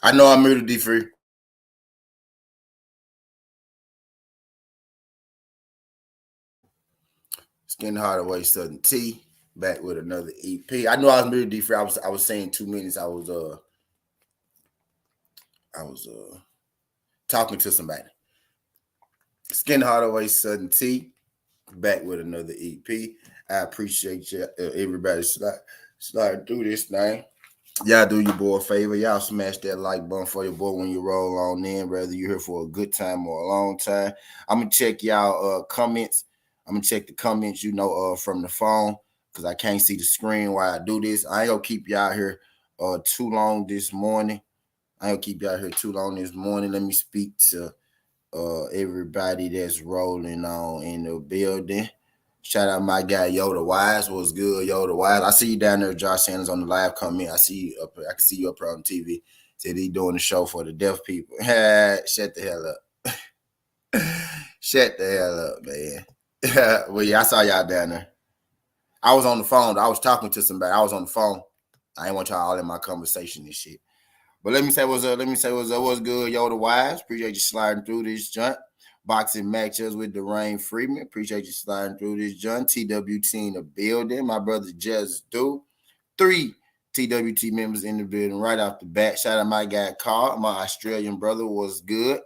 I know I'm muted, D3. Skin Hardaway Southern T back with another EP. I know I was muted, D3. I was saying 2 minutes. I was talking to somebody. Skin Hardaway Southern T back with another EP. I appreciate you, everybody sliding through this thing. Y'all do your boy a favor. Y'all smash that like button for your boy when you roll on in, whether you're here for a good time or a long time. I'm gonna check y'all comments. I'm gonna check the comments, from the phone because I can't see the screen while I do this. I ain't gonna keep y'all here too long this morning. Let me speak to everybody that's rolling on in the building. Shout out my guy Yoda Wise. What's good, Yoda Wise? I see you down there, Josh Sanders, on the live comment. I see you up. I can see you up there on TV. Said he doing the show for the deaf people. Shut the hell up. Shut the hell up, man. Well, yeah, I saw y'all down there. I was on the phone. I was talking to somebody. I was on the phone. I ain't want y'all all in my conversation and shit. But let me say what's up. What's good, Yoda Wise? Appreciate you sliding through this junk. Boxing matchups with Darain Freeman. Appreciate you sliding through this junk. TWT in the building. My brother Just Do. 3 TWT members in the building right off the bat. Shout out my guy Carl, my Australian brother, was good.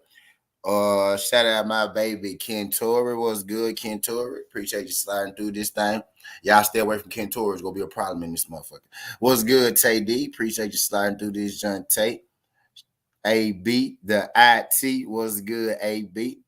Shout out my baby Ken Torrey, was good. Ken Torrey, appreciate you sliding through this thing. Y'all stay away from Ken Torrey. It's gonna be a problem in this motherfucker. What's good, Tay D? Appreciate you sliding through this junk, Tay. AB, the IT was good, AB.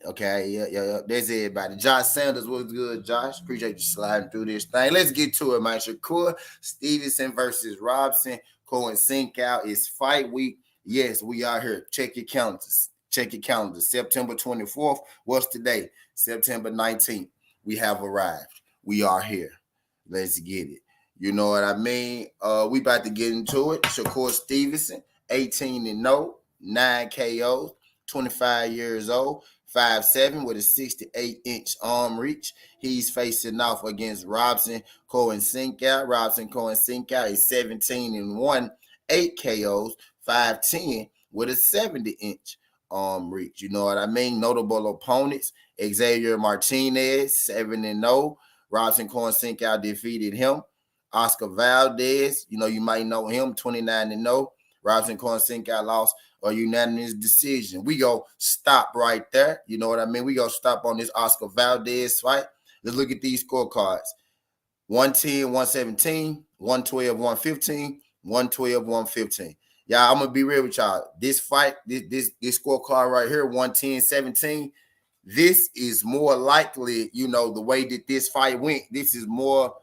Okay, yeah. That's everybody. Josh Sanders was good, Josh. Appreciate you sliding through this thing. Let's get to it, man. Shakur Stevenson versus Robson Conceicao is fight week. Yes, we are here. Check your calendars. September 24th. What's today? September 19th. We have arrived. We are here. Let's get it. You know what I mean? We about to get into it. Shakur Stevenson, 18-0, 9 KOs, 25 years old. 5'7" with a 68-inch arm reach. He's facing off against Robson Conceicao. Robson Conceicao is 17-1, 8 KOs, 5'10" with a 70-inch arm reach. You know what I mean? Notable opponents: Xavier Martinez, 7-0. Robson Conceicao defeated him. Oscar Valdez, you might know him, 29-0. Robson Conceicao lost a unanimous decision. We go stop right there. You know what I mean? We go stop on this Oscar Valdez fight. Let's look at these scorecards. 110, 117, 112, 115, 112, 115. Y'all, I'm going to be real with y'all. This fight, this scorecard right here, 110, 17, this is more likely, the way that this fight went. This is more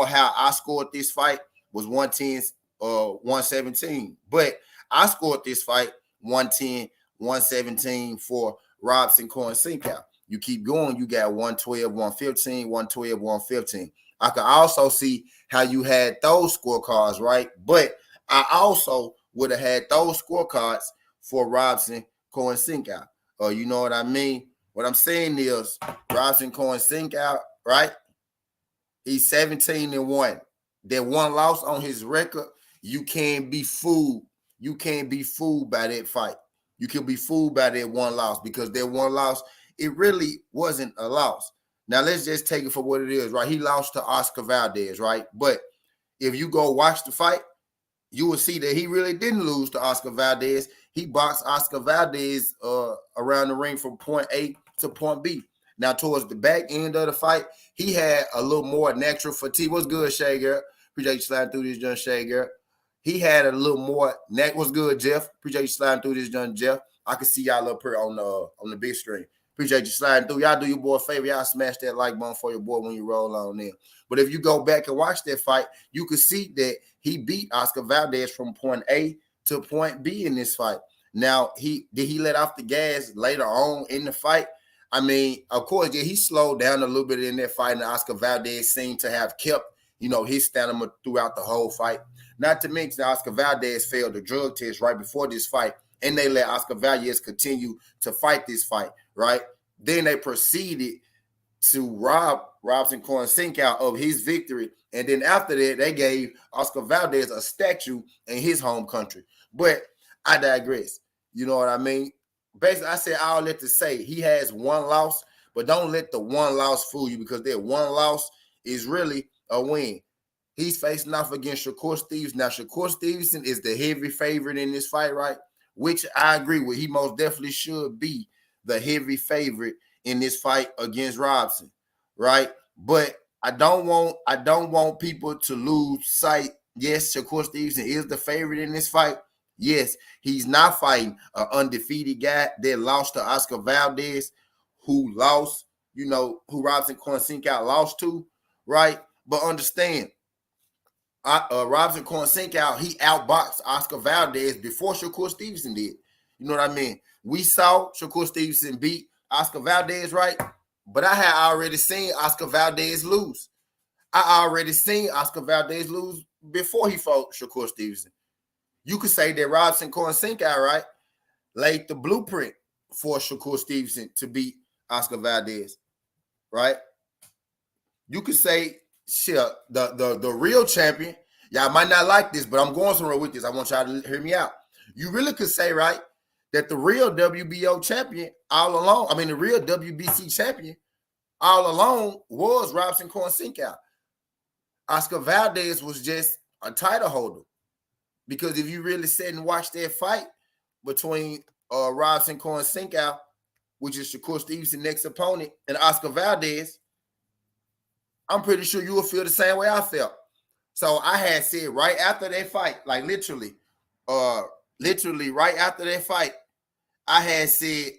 how I scored this fight was 110, 117. But I scored this fight 110, 117 for Robson Conceicao. You keep going, you got 112, 115, 112, 115. I can also see how you had those scorecards, right? But I also would have had those scorecards for Robson Conceicao. You know what I mean? What I'm saying is Robson Conceicao, right? He's 17-1. That one loss on his record, you can't be fooled. You can't be fooled by that fight. You can be fooled by that one loss because that one loss, it really wasn't a loss. Now, let's just take it for what it is, right? He lost to Oscar Valdez, right? But if you go watch the fight, you will see that he really didn't lose to Oscar Valdez. He boxed Oscar Valdez around the ring from point A to point B. Now, towards the back end of the fight, he had a little more natural fatigue. What's good, Shay Girl? Appreciate you sliding through this, John Shay Girl. He had a little more neck. What's good, Jeff? Appreciate you sliding through this, John Jeff. I can see y'all up here on the big screen. Appreciate you sliding through. Y'all do your boy a favor. Y'all smash that like button for your boy when you roll on in. But if you go back and watch that fight, you can see that he beat Oscar Valdez from point A to point B in this fight. Now, he let off the gas later on in the fight? I mean, of course, yeah, he slowed down a little bit in that fight, and Oscar Valdez seemed to have kept, his stamina throughout the whole fight. Not to mention that Oscar Valdez failed the drug test right before this fight, and they let Oscar Valdez continue to fight this fight, right? Then they proceeded to rob Robson Conceicao of his victory, and then after that, they gave Oscar Valdez a statue in his home country. But I digress. You know what I mean? Basically, I said all that to say he has one loss, but don't let the one loss fool you, because that one loss is really a win. He's facing off against Shakur Stevenson. Now, Shakur Stevenson is the heavy favorite in this fight, right? Which I agree with. He most definitely should be the heavy favorite in this fight against Robson, right? But I don't want people to lose sight. Yes, Shakur Stevenson is the favorite in this fight. Yes, he's not fighting an undefeated guy that lost to Oscar Valdez, who lost, who Robson Conceicao lost to, right? But understand, Robson Conceicao, he outboxed Oscar Valdez before Shakur Stevenson did. You know what I mean? We saw Shakur Stevenson beat Oscar Valdez, right? But I had already seen Oscar Valdez lose. I already seen Oscar Valdez lose before he fought Shakur Stevenson. You could say that Robson Conceicao, right, laid the blueprint for Shakur Stevenson to beat Oscar Valdez, right? You could say, shit, the real champion, y'all might not like this, but I'm going somewhere with this. I want y'all to hear me out. You really could say, right, that the real WBO champion all along, the real WBC champion all along was Robson Conceicao. Oscar Valdez was just a title holder. Because if you really sit and watch that fight between Robson Conceicao, which is Shakur Stevenson's next opponent, and Oscar Valdez, I'm pretty sure you will feel the same way I felt. So I had said right after that fight, like literally right after that fight, I had said,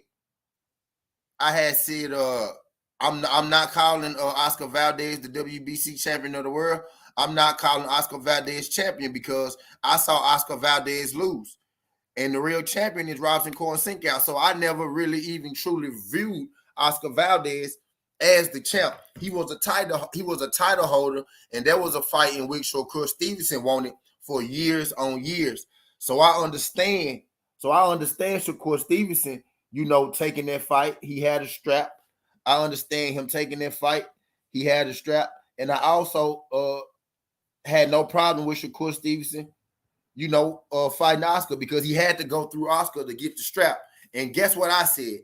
I'm not calling Oscar Valdez the WBC champion of the world. I'm not calling Oscar Valdez champion because I saw Oscar Valdez lose. And the real champion is Robson Conceicao. So I never really even truly viewed Oscar Valdez as the champ. He was a title holder, and there was a fight in which Shakur Stevenson wanted for years on years. So I understand Shakur Stevenson, taking that fight. He had a strap. I understand him taking that fight. He had a strap. And I also had no problem with Shakur Stevenson, fighting Oscar, because he had to go through Oscar to get the strap. And guess what I said?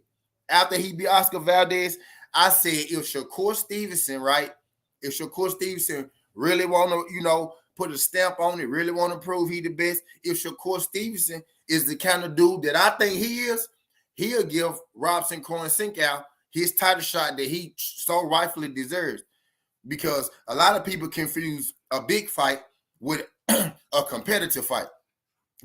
After he beat Oscar Valdez, I said, if Shakur Stevenson really want to, put a stamp on it, really want to prove he the best, if Shakur Stevenson is the kind of dude that I think he is, he'll give Robson Conceicao his title shot that he so rightfully deserves. Because a lot of people confuse a big fight with a competitive fight.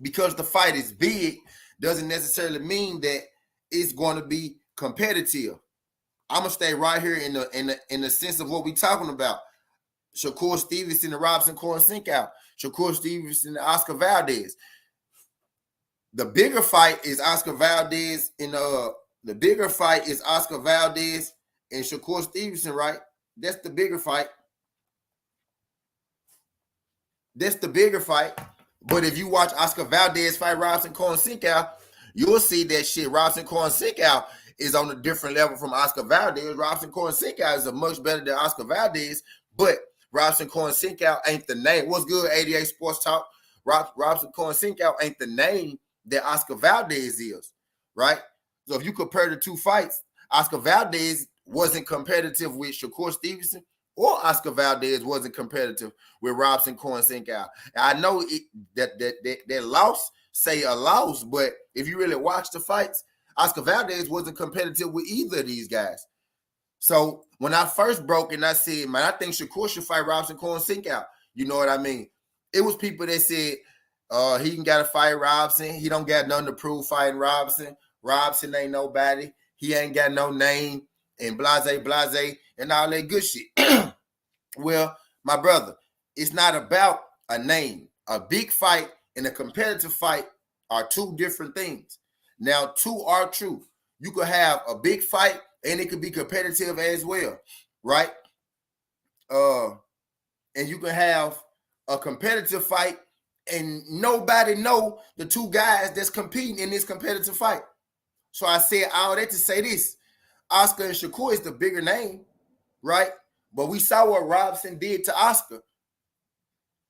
Because the fight is big doesn't necessarily mean that it's going to be competitive. I'm gonna stay right here in the sense of what we're talking about. Shakur Stevenson and Robson Conceicao, Shakur Stevenson and Oscar Valdez. The bigger fight is Oscar Valdez and Shakur Stevenson, right? That's the bigger fight. But if you watch Oscar Valdez fight Robson Conceicao, you'll see that shit. Robson Conceicao is on a different level from Oscar Valdez. Robson Conceicao is a much better than Oscar Valdez, but Robson Conceicao ain't the name. What's good, 88 Sports Talk? Robson Conceicao ain't the name that Oscar Valdez is, right? So if you compare the two fights, Oscar Valdez wasn't competitive with Shakur Stevenson, or Oscar Valdez wasn't competitive with Robson Conceicao. I know that loss say a loss, but if you really watch the fights, Oscar Valdez wasn't competitive with either of these guys. So when I first broke and I said, man, I think Shakur should fight Robson Conceicao. You know what I mean? It was people that said he can got to fight Robson. He don't got nothing to prove fighting Robson. Robson ain't nobody. He ain't got no name, and blase, and all that good shit. Well, my brother, it's not about a name. A big fight and a competitive fight are two different things. Now, two are true. You could have a big fight and it could be competitive as well, right? And you can have a competitive fight and nobody know the two guys that's competing in this competitive fight. So I said all that to say this. Oscar and Shakur is the bigger name, right? But we saw what Robson did to Oscar.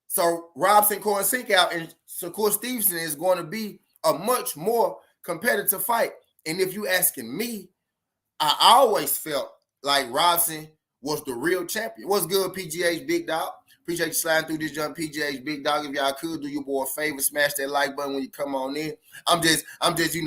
So Robson Conceicao and Shakur Stevenson is going to be a much more competitive fight. And if you asking me, I always felt like Robson was the real champion. What's good, PGH Big Dog? Appreciate you sliding through this jump, PGH Big Dog. If y'all could do your boy a favor, smash that like button when you come on in. I'm just building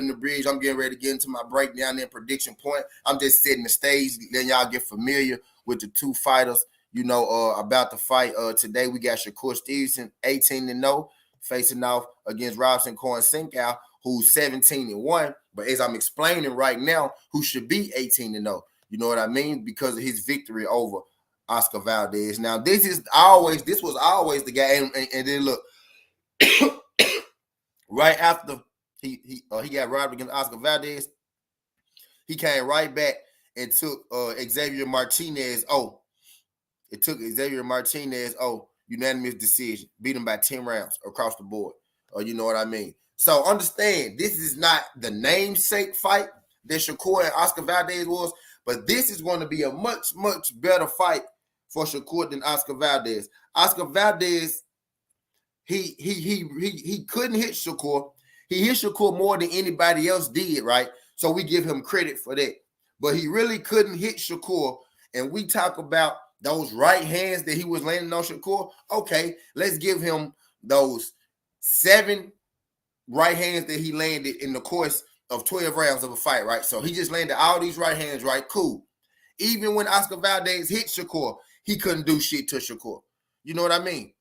the bridge. I'm getting ready to get into my breakdown and prediction point. I'm just setting the stage, letting y'all get familiar with the two fighters, about the fight. Today we got Shakur Stevenson, 18-0, facing off against Robson Conceicao, who's 17-1. But as I'm explaining right now, who should be 18-0. You know what I mean? Because of his victory over Oscar Valdez. Now, this was always the guy, and then look, right after he got robbed against Oscar Valdez, he came right back and took Xavier Martinez. It took Xavier Martinez, unanimous decision. Beat him by 10 rounds across the board. You know what I mean? So understand, this is not the namesake fight that Shakur and Oscar Valdez was, but this is going to be a much, much better fight for Shakur than Oscar Valdez. Oscar Valdez, he couldn't hit Shakur. He hit Shakur more than anybody else did, right? So we give him credit for that. But he really couldn't hit Shakur. And we talk about those right hands that he was landing on Shakur. Okay, let's give him those 7 right hands that he landed in the course of 12 rounds of a fight, right? So he just landed all these right hands, right? Cool. Even when Oscar Valdez hit Shakur, he couldn't do shit to Shakur. You know what I mean?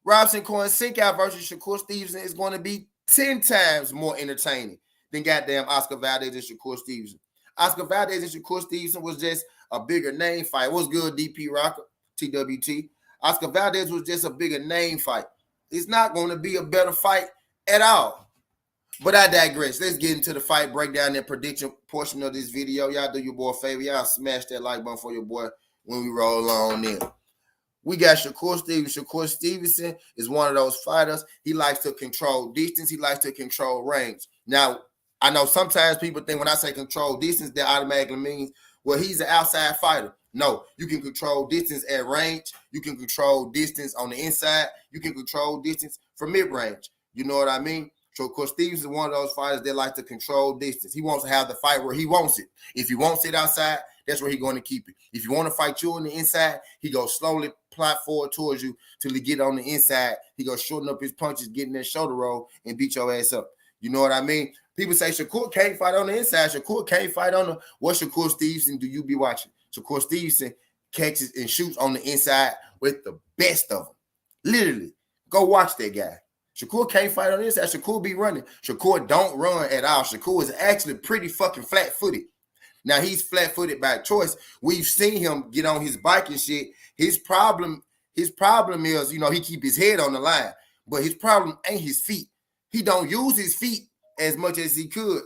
Robson Conceicao versus Shakur Stevenson is going to be 10 times more entertaining than goddamn Oscar Valdez and Shakur Stevenson. Oscar Valdez and Shakur Stevenson was just a bigger name fight. What's good, DP Rocker, TWT? Oscar Valdez was just a bigger name fight. It's not going to be a better fight at all. But I digress. Let's get into the fight breakdown and prediction portion of this video. Y'all do your boy a favor. Y'all smash that like button for your boy when we roll on in. We got Shakur Stevenson. Shakur Stevenson is one of those fighters. He likes to control distance. He likes to control range. Now, I know sometimes people think when I say control distance, that automatically means, well, he's an outside fighter. No, you can control distance at range. You can control distance on the inside. You can control distance from mid-range. You know what I mean? So, of course, Stevenson is one of those fighters that like to control distance. He wants to have the fight where he wants it. If he wants it outside, that's where he's going to keep it. If you want to fight you on the inside, he goes slowly plot forward towards you till he get on the inside. He goes shorten up his punches, get in that shoulder roll, and beat your ass up. You know what I mean? People say Shakur can't fight on the inside. Shakur can't fight on the... What Shakur Stevenson do you be watching? Shakur Stevenson catches and shoots on the inside with the best of them. Literally. Go watch that guy. Shakur can't fight on the inside. Shakur be running. Shakur don't run at all. Shakur is actually pretty fucking flat-footed. Now, he's flat-footed by choice. We've seen him get on his bike and shit. His problem is, he keep his head on the line. But his problem ain't his feet. He don't use his feet as much as he could.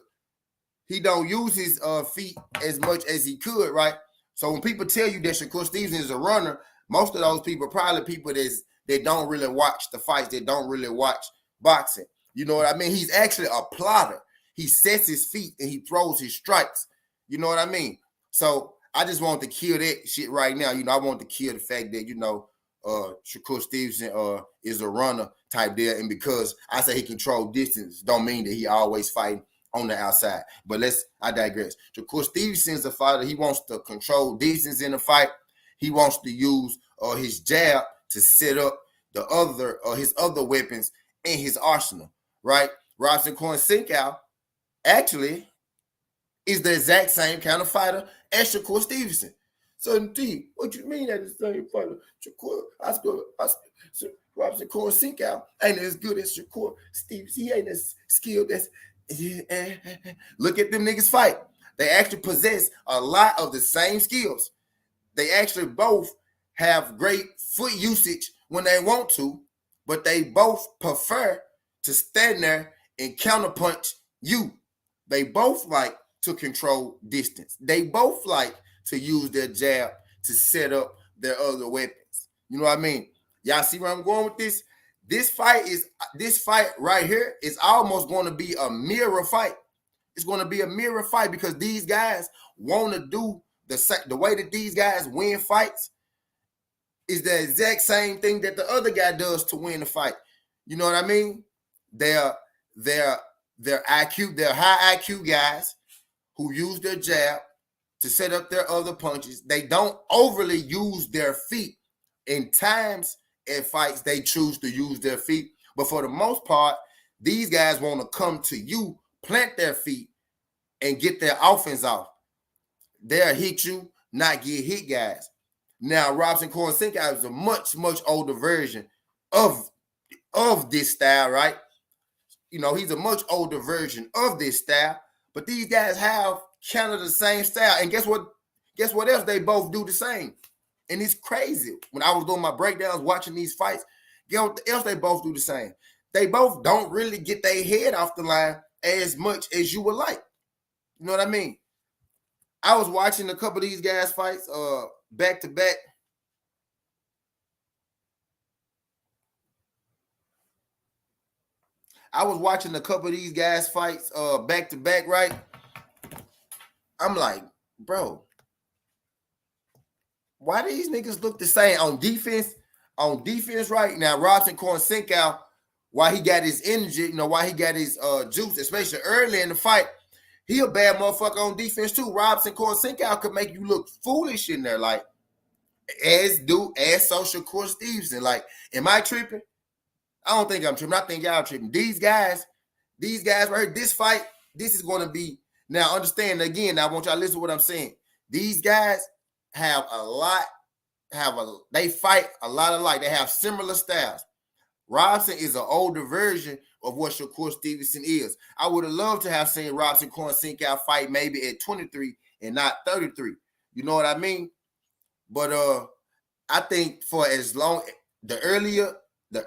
He don't use his feet as much as he could, right? So when people tell you that Shakur Stevenson is a runner, most of those people are probably people that don't really watch the fights, that don't really watch boxing. You know what I mean? He's actually a plotter. He sets his feet and he throws his strikes. You know what I mean? So I just want to kill that shit right now. I want to kill the fact that, Shakur Stevenson is a runner type deal. And because I say he control distance, don't mean that he always fighting on the outside. But I digress. Shakur Stevenson is a fighter. He wants to control distance in the fight. He wants to use his jab to set up his other weapons in his arsenal, right? Robson Conceicao actually is the exact same kind of fighter as Shakur Stevenson. So, D, what you mean that the same fighter? Robson Conceicao ain't as good as Shakur Stevenson. He ain't as skilled as... Look at them niggas fight. They actually possess a lot of the same skills. They actually both have great foot usage when they want to, but they both prefer to stand there and counterpunch you. They both like to control distance. They both like to use their jab to set up their other weapons. You know what I mean? Y'all see where I'm going with this? This fight right here is almost going to be a mirror fight. It's going to be a mirror fight because these guys want to do the way that these guys win fights is the exact same thing that the other guy does to win the fight. You know what I mean? They're they're they're IQ, they're high IQ guys who use their jab to set up their other punches. They don't overly use their feet. In times in fights, they choose to use their feet. But for the most part, these guys want to come to you, plant their feet, and get their offense off. They'll hit you, not get hit guys. Now, Robson Conceicao is a much, much older version of this style, right? He's a much older version of this style. But these guys have kind of the same style. And guess what? Guess what else? They both do the same. And it's crazy. When I was doing my breakdowns, watching these fights, guess what else they both do the same? They both don't really get their head off the line as much as you would like. You know what I mean? I was watching a couple of these guys fights back to back. I was watching a couple of these guys fights back to back, right? I'm like, bro, why do these niggas look the same on defense? On defense, right now, Robson Conceicao, why he got his energy, why he got his juice, especially early in the fight, he a bad motherfucker on defense too. Robson Conceicao could make you look foolish in there, like as so Shakur Stevenson. Like, am I tripping? I don't think I'm tripping. I think y'all tripping. These guys right here, this fight, this is going to be. Now, understand, again, I want y'all to listen to what I'm saying. These guys they fight a lot alike. They have similar styles. Robson is an older version of what Shakur Stevenson is. I would have loved to have seen Robson Conceicao fight maybe at 23 and not 33. You know what I mean? But I think for as long, the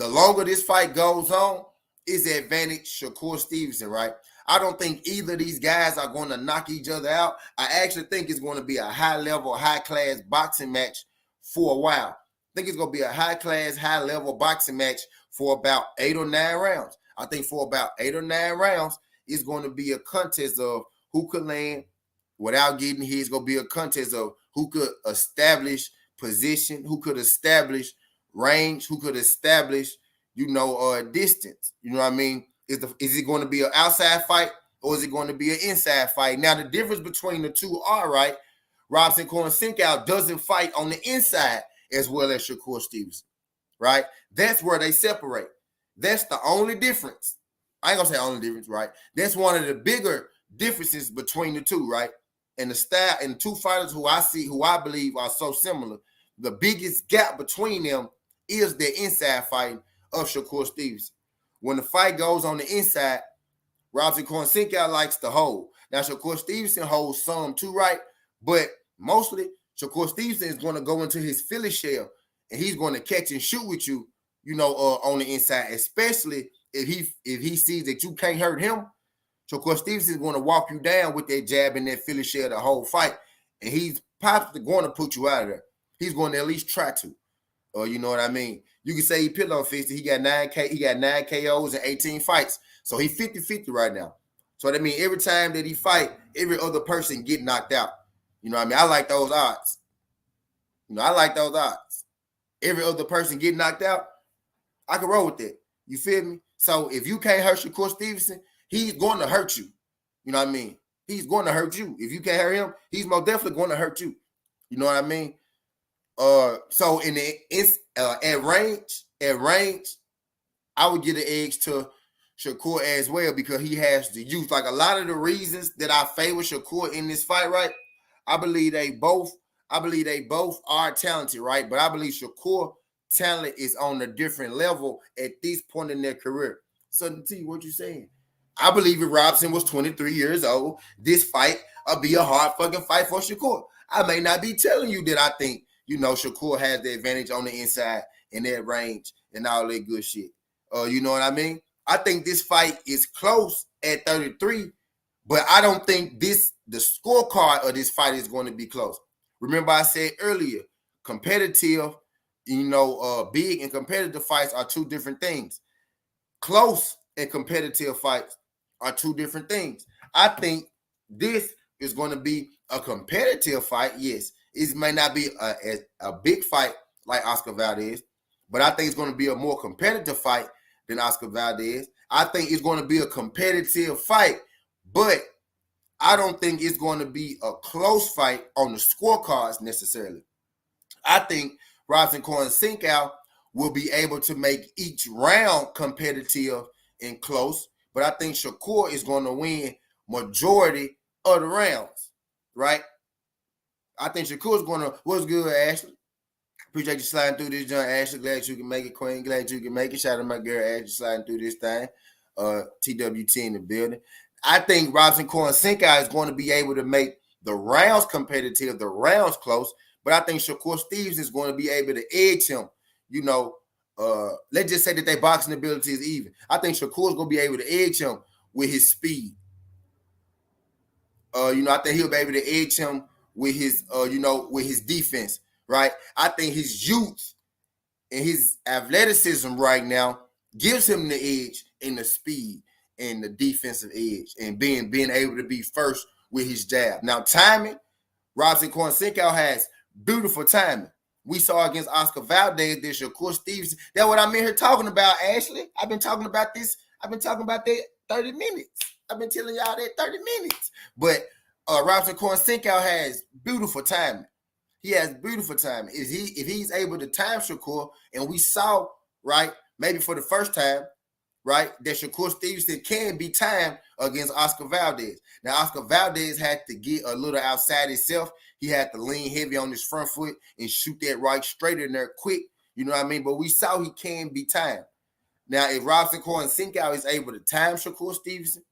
longer this fight goes on, is the advantage Shakur Stevenson, right? I don't think either of these guys are going to knock each other out. I actually think it's going to be a high-level, high-class boxing match for a while. I think it's going to be a high-class, high-level boxing match for about 8 or 9 rounds. I think for about 8 or 9 rounds, it's going to be a contest of who could land without getting hit. It's going to be a contest of who could establish position, who could establish range, who could establish, distance. You know what I mean? Is it going to be an outside fight or is it going to be an inside fight? Now, the difference between the two are, right, Robson Conceicao doesn't fight on the inside as well as Shakur Stevenson, right? That's where they separate. That's the only difference. I ain't going to say only difference, right? That's one of the bigger differences between the two, right? And the style and the two fighters who I believe are so similar, the biggest gap between them is the inside fighting of Shakur Stevenson. When the fight goes on the inside, Robson Conceicao likes to hold. Now, Shakur Stevenson holds some too, right? But mostly, Shakur Stevenson is going to go into his Philly shell, and he's going to catch and shoot with you, on the inside, especially if he sees that you can't hurt him. Shakur Stevenson is going to walk you down with that jab and that Philly shell the whole fight, and he's possibly going to put you out of there. He's going to at least try to. You know what I mean? You can say he pillow fisted. He got 9 KOs and 18 fights. So he 50-50 right now. So that means every time that he fight, every other person get knocked out. You know what I mean? I like those odds. Every other person get knocked out, I can roll with that. You feel me? So if you can't hurt Shakur Stevenson, he's going to hurt you. You know what I mean? He's going to hurt you. If you can't hurt him, he's most definitely going to hurt you. You know what I mean? So at range, I would give the edge to Shakur as well because he has the youth. Like a lot of the reasons that I favor Shakur in this fight, right? I believe they both are talented, right? But I believe Shakur talent is on a different level at this point in their career. So T, what you saying? I believe if Robson was 23 years old, this fight would be a hard fucking fight for Shakur. I may not be telling you that I think, Shakur has the advantage on the inside in that range and all that good shit. You know what I mean? I think this fight is close at 33, but I don't think the scorecard of this fight is going to be close. Remember I said earlier, competitive, big and competitive fights are two different things. Close and competitive fights are two different things. I think this is going to be a competitive fight, yes. It may not be a big fight like Oscar Valdez, but I think it's going to be a more competitive fight than Oscar Valdez. I think it's going to be a competitive fight, but I don't think it's going to be a close fight on the scorecards necessarily. I think Robson Conceicao will be able to make each round competitive and close, but I think Shakur is going to win majority of the rounds, right? I think Shakur's going to, what's good, Ashley? Appreciate you sliding through this, John Ashley. Glad you can make it, Queen. Glad you can make it. Shout out to my girl Ashley sliding through this thing. TWT in the building. I think Robson Conceicao is going to be able to make the rounds competitive, the rounds close, but I think Shakur Stevenson is going to be able to edge him. You know, let's just say that their boxing ability is even. I think Shakur's going to be able to edge him with his speed. I think he'll be able to edge him with his, with his defense, right? I think his youth and his athleticism right now gives him the edge in the speed and the defensive edge and being able to be first with his jab. Now, timing, Robson Conceicao has beautiful timing. We saw against Oscar Valdez this year, Shakur Stevenson. That's what I'm in here talking about, Ashley. I've been talking about this. I've been talking about that 30 minutes. I've been telling y'all that 30 minutes. But Robson Conceicao has beautiful timing. He has beautiful timing. If he's able to time Shakur, and we saw, right, maybe for the first time, right, that Shakur Stevenson can be timed against Oscar Valdez. Now, Oscar Valdez had to get a little outside himself. He had to lean heavy on his front foot and shoot that right straight in there quick. You know what I mean? But we saw he can be timed. Now, if Robson Conceicao is able to time Shakur Stevenson,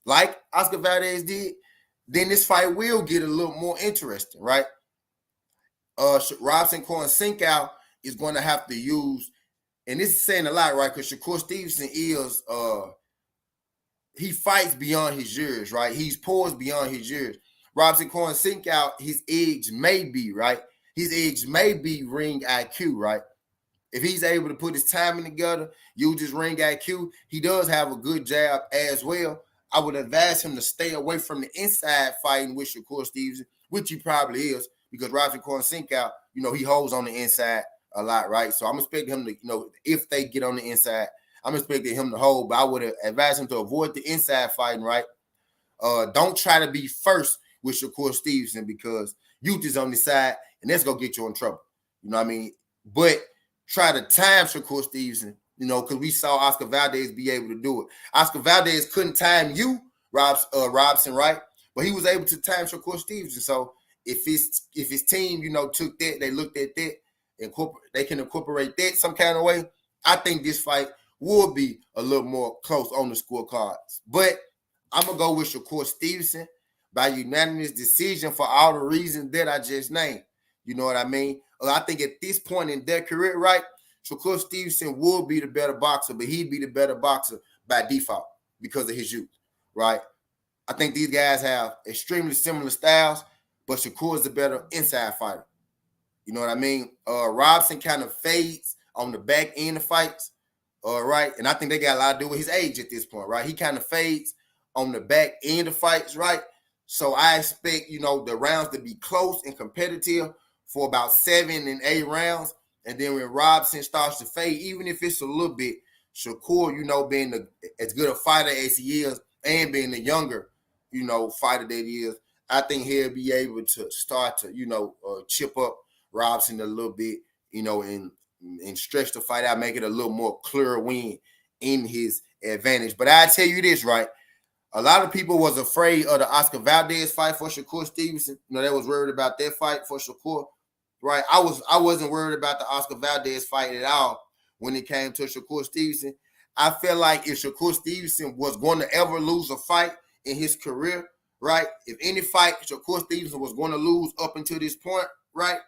like Oscar Valdez did, then this fight will get a little more interesting, right? Robson Conceicao is going to have to use, and this is saying a lot, right? Because Shakur Stevenson is, he fights beyond his years, right? He's poised beyond his years. Robson Conceicao, his edge may be, right? His edge may be ring IQ, right? If he's able to put his timing together, use his ring IQ, he does have a good jab as well. I would advise him to stay away from the inside fighting with Shakur Stevenson, which he probably is, because Robson Conceicao, he holds on the inside a lot, right? So I'm expecting him to, if they get on the inside, I'm expecting him to hold, but I would advise him to avoid the inside fighting, right? Don't try to be first with Shakur Stevenson because youth is on the side, and that's going to get you in trouble. You know what I mean? But try to time Shakur Stevenson, because we saw Oscar Valdez be able to do it. Oscar Valdez couldn't time you, Robson, right? But he was able to time Shakur Stevenson. So if his team, took that, they looked at that, they can incorporate that some kind of way, I think this fight will be a little more close on the scorecards. But I'm going to go with Shakur Stevenson by unanimous decision for all the reasons that I just named. You know what I mean? I think at this point in their career, right, Shakur Stevenson will be the better boxer, but he'd be the better boxer by default because of his youth, right? I think these guys have extremely similar styles, but Shakur is the better inside fighter. You know what I mean? Robson kind of fades on the back end of fights, right? And I think they got a lot to do with his age at this point, right? He kind of fades on the back end of fights, right? So I expect, the rounds to be close and competitive for about 7 and 8 rounds. And then when Robson starts to fade, even if it's a little bit, Shakur, being as good a fighter as he is and being the younger, fighter that he is, I think he'll be able to start to, chip up Robson a little bit, and stretch the fight out, make it a little more clear win in his advantage. But I tell you this, right? A lot of people was afraid of the Oscar Valdez fight for Shakur Stevenson. They was worried about that fight for Shakur, right? I wasn't worried about the Oscar Valdez fight at all when it came to Shakur Stevenson. I feel like if Shakur Stevenson was going to ever lose a fight in his career, right? If any fight Shakur Stevenson was going to lose up until this point, right?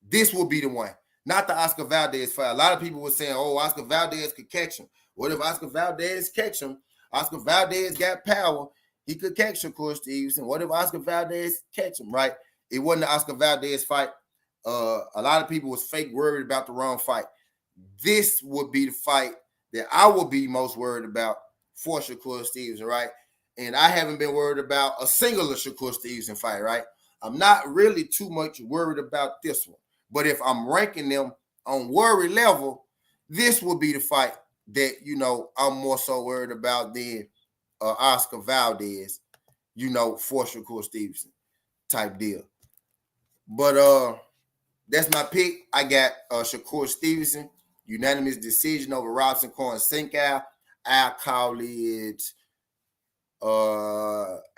This will be the one, not the Oscar Valdez fight. A lot of people were saying, Oscar Valdez could catch him. What if Oscar Valdez catch him? Oscar Valdez got power. He could catch Shakur Stevenson. What if Oscar Valdez catch him, right? It wasn't the Oscar Valdez fight. A lot of people was fake worried about the wrong fight. This would be the fight that I would be most worried about for Shakur Stevenson, right? And I haven't been worried about a singular Shakur Stevenson fight, right? I'm not really too much worried about this one. But if I'm ranking them on worry level, this will be the fight that, I'm more so worried about than Oscar Valdez, for Shakur Stevenson type deal. But that's my pick. I got Shakur Stevenson, unanimous decision over Robson Conceicao. I'll call it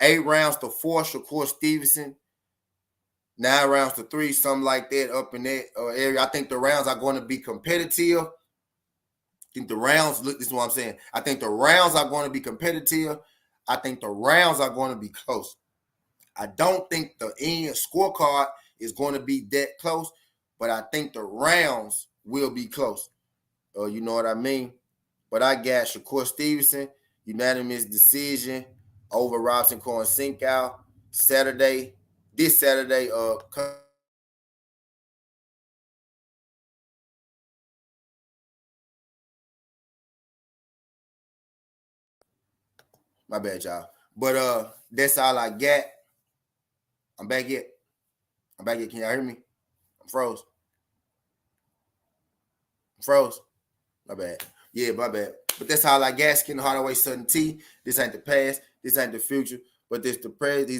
8 rounds to 4, Shakur Stevenson. 9 rounds to 3, something like that, up in that area. I think the rounds are going to be competitive. This is what I'm saying. I think the rounds are going to be competitive. I think the rounds are going to be close. I don't think the end scorecard is going to be that close, but I think the rounds will be close. You know what I mean? But I got Shakur Stevenson, unanimous decision over Robson Conceicao this Saturday. My bad, y'all. But that's all I got. I'm back yet. Can y'all hear me? I'm froze. My bad. Yeah, my bad. But that's all I got. Skin Hardaway Sutton T. This ain't the past. This ain't the future. But this the present.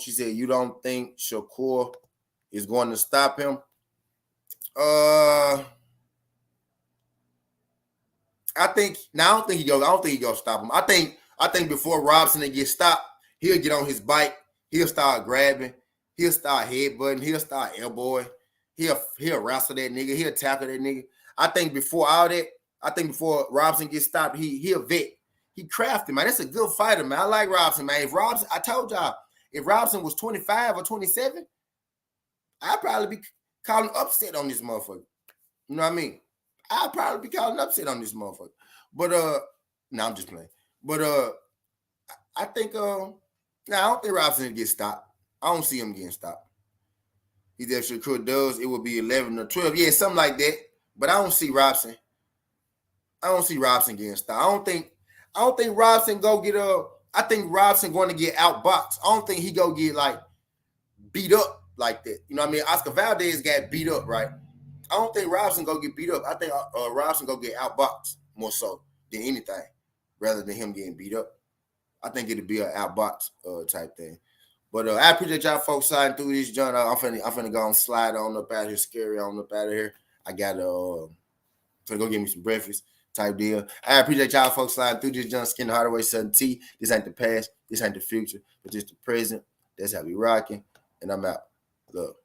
She said you don't think Shakur is going to stop him. I don't think he gonna stop him. I think before Robson gets stopped, he'll get on his bike. He'll start grabbing. He'll start headbutting. He'll start elbowing. He'll wrestle that nigga. He'll tackle that nigga. I think before all that, before Robson gets stopped, he'll vet. He crafted, man. That's a good fighter, man. I like Robson, man. I told y'all, if Robson was 25 or 27, I'd probably be calling upset on this motherfucker. You know what I mean? I'll probably be calling upset on this motherfucker. But no, I'm just playing. But I think I don't think Robson gets stopped. I don't see him getting stopped. Either if Shakur does, it would be 11 or 12. Yeah, something like that. But I don't see Robson. Getting stopped. I don't think Robson go get I think Robson going to get outboxed. I don't think he go get like beat up like that. You know what I mean? Oscar Valdez got beat up, right? I don't think Robson go get beat up. I think Robson go get outboxed more so than anything, rather than him getting beat up. I think it'll be an outbox type thing. But I appreciate y'all folks sliding through this, John. I'm finna go and slide on up out of here, scary on up out of here. I got to go get me some breakfast type deal. I appreciate y'all folks sliding through this, John. Skin Hardaway Sutton T. This ain't the past. This ain't the future. But just the present. That's how we rocking. And I'm out. Love.